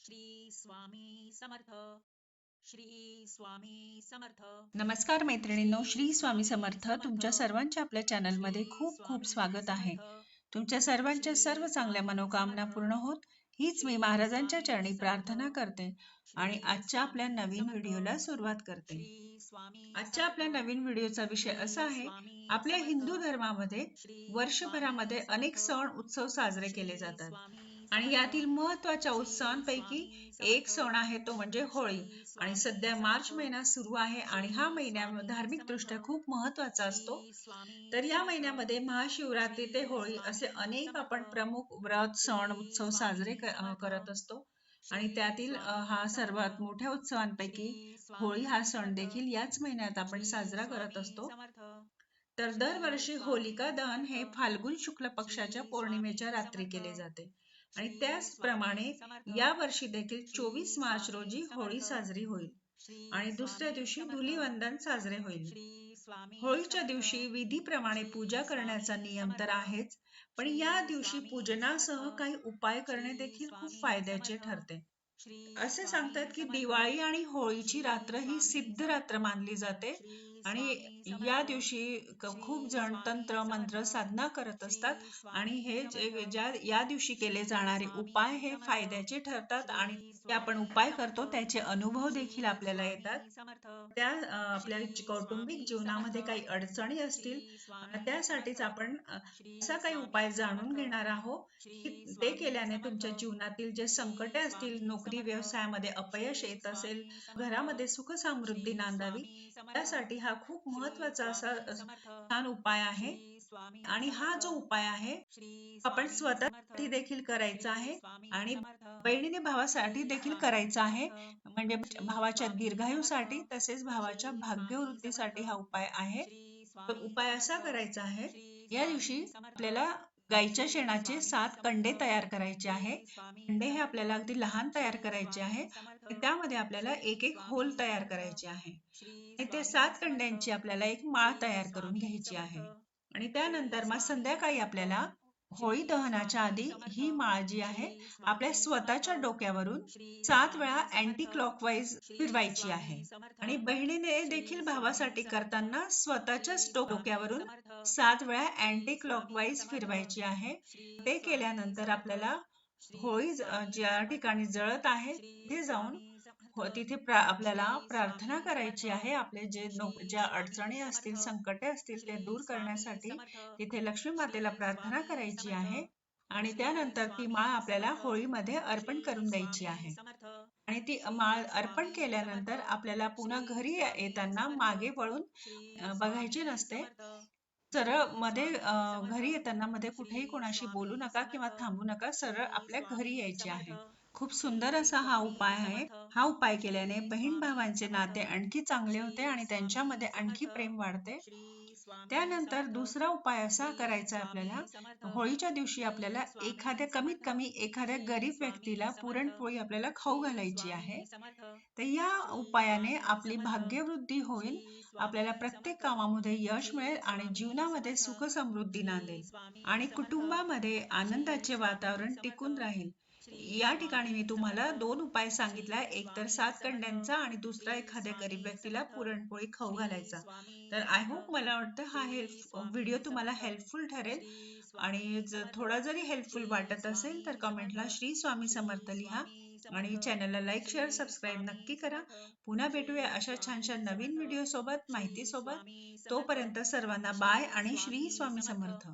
श्री स्वामी समर्थ. श्री स्वामी समर्थ. नमस्कार मैत्रिणींनो, श्री स्वामी समर्थ. तुमच्या सर्वांचे आपल्या चॅनलमध्ये खूप खूप स्वागत आहे. तुमच्या सर्वांच्या सर्व चांगल्या मनोकामना पूर्ण होत हीच मी महाराजांच्या चरणी प्रार्थना करते आणि आजच्या आपल्या नवीन व्हिडिओला सुरुवात करते. आजच्या आपल्या नवीन व्हिडिओचा विषय असा आहे, आपल्या हिंदू धर्मामध्ये वर्षभरामध्ये अनेक सण उत्सव साजरे केले जातात आणि यातील महत्त्वाच्या उत्सवांपैकी एक सण आहे तो म्हणजे होळी. आणि सध्या मार्च महिना सुरू आहे आणि हा महिना धार्मिक दृष्ट्या खूप महत्त्वाचा असतो. तर या महिन्यामध्ये महाशिवरात्री ते होळी असे अनेक आपण प्रमुख व्रत सण उत्सव साजरे करत असतो आणि त्यातील हा सर्वात मोठ्या उत्सवांपैकी होळी हा सण देखील याच महिन्यात आपण साजरा करत असतो. तर दरवर्षी होलिका दहन हे फाल्गुन शुक्ल पक्षाच्या पौर्णिमेच्या रात्री केले जाते आणि त्याचप्रमाणे या वर्षी देखील 24 मार्च रोजी होळी साजरी होईल आणि दुसऱ्या दिवशी धुलीवंदन साजरे होईल. होळीच्या दिवशी विधीप्रमाणे पूजा करण्याचा नियम तर आहेच, पण या दिवशी पूजनासह काही उपाय करणे देखील खूप फायद्याचे ठरते. असे सांगतात की दिवाळी आणि होळीची रात्र ही सिद्ध रात्र मानली जाते आणि या दिवशी खूप जण तंत्र मंत्र साधना करत असतात आणि हे या दिवशी केले जाणारे उपाय हे फायद्याचे ठरतात आणि ते आपण उपाय करतो त्याचे अनुभव देखील आपल्याला येतात. त्या आपल्या कौटुंबिक जीवनामध्ये काही अडचणी असतील त्यासाठीच आपण असा काही उपाय जाणून घेणार आहोत की ते केल्याने तुमच्या जीवनातील जे संकटे असतील, नोकरी व्यवसायामध्ये अपयश येत असेल, घरामध्ये सुख समृद्धी नांदावी, त्यासाठी हा खूप महत्वाचा असा छान उपाय आहे. आणि हा जो उपाय आहे आपण स्वतःसाठी देखील करायचा आहे आणि बहिणीने भावासाठी देखील करायचा आहे. म्हणजे भावाच्या दीर्घायुसाठी तसेच भावाच्या भाग्यवृद्धीसाठी हा उपाय आहे. तर उपाय असा करायचा आहे, या दिवशी आपल्याला गाईच्या शेणाचे 7 कंडे तयार करायचे आहे. कंडे हे आपल्याला अगदी लहान तयार करायचे आहे. त्यामध्ये आपल्याला एक एक होल तयार करायचे आहे आणि ते 7 कंड्यांची आपल्याला एक माळ तयार करून घ्यायची आहे. आणि त्यानंतर मग संध्याकाळी आपल्याला होळी दहनाच्या आधी ही माळ जी आहे आपल्या स्वतःच्या डोक्यावरून 7 वेळा अँटी क्लॉकवाईज फिरवायची आहे आणि बहिणीने देखील भावासाठी करताना स्वतःच्याच डोक्यावरून 7 वेळा अँटी क्लॉकवाईज फिरवायची आहे. ते केल्यानंतर आपल्याला होळी ज्या ठिकाणी जळत आहे तिथे जाऊन तिथे आपल्याला प्रार्थना करायची आहे. आपले ज्या अडचणी असतील, संकटे असतील ते दूर करण्यासाठी तिथे लक्ष्मी मातेला प्रार्थना करायची आहे आणि त्यानंतर ती माळ आपल्याला होळीमध्ये अर्पण करून द्यायची आहे. आणि ती माळ अर्पण केल्यानंतर आपल्याला पुन्हा घरी येताना मागे वळून बघायची नसते. सरळ मध्ये घरी येताना मध्ये कुठेही कोणाशी बोलू नका किंवा थांबू नका, सरळ आपल्या घरी यायचे आहे. खूप सुंदर असा हा उपाय आहे. हा उपाय केल्याने बहीण भावांचे नाते आणखी चांगले होते आणि त्यांच्यामध्ये आणखी प्रेम वाढते. त्यानंतर दुसरा उपाय असा करायचा आपल्याला, होळीच्या दिवशी आपल्याला कमीत कमी एखाद्या गरीब व्यक्तीला पुरणपोळी आपल्याला खाऊ घालायची आहे. तर या उपायाने आपली भाग्यवृद्धी होईल, आपल्याला प्रत्येक कामामध्ये यश मिळेल आणि जीवनामध्ये सुख समृद्धी नांदेल आणि कुटुंबामध्ये आनंदाचे वातावरण टिकून राहील. या ठिकाणी मी तुम्हाला 2 उपाय सांगितला, एक तर 7 कंड्यांचा आणि दुसरा एखाद्या गरीब व्यक्तीला पुरणपोळी खाऊ घालायचा. तर आय होप, मला वाटतं हा व्हिडिओ तुम्हाला हेल्पफुल ठरेल आणि थोडा जरी हेल्पफुल वाटत असेल तर कमेंटला श्री स्वामी समर्थ लिहा आणि चॅनलला लाईक शेअर सबस्क्राईब नक्की करा. पुन्हा भेटूया अशा छानशा नवीन व्हिडिओ सोबत, माहिती सोबत. तोपर्यंत सर्वांना बाय आणि श्री स्वामी समर्थ.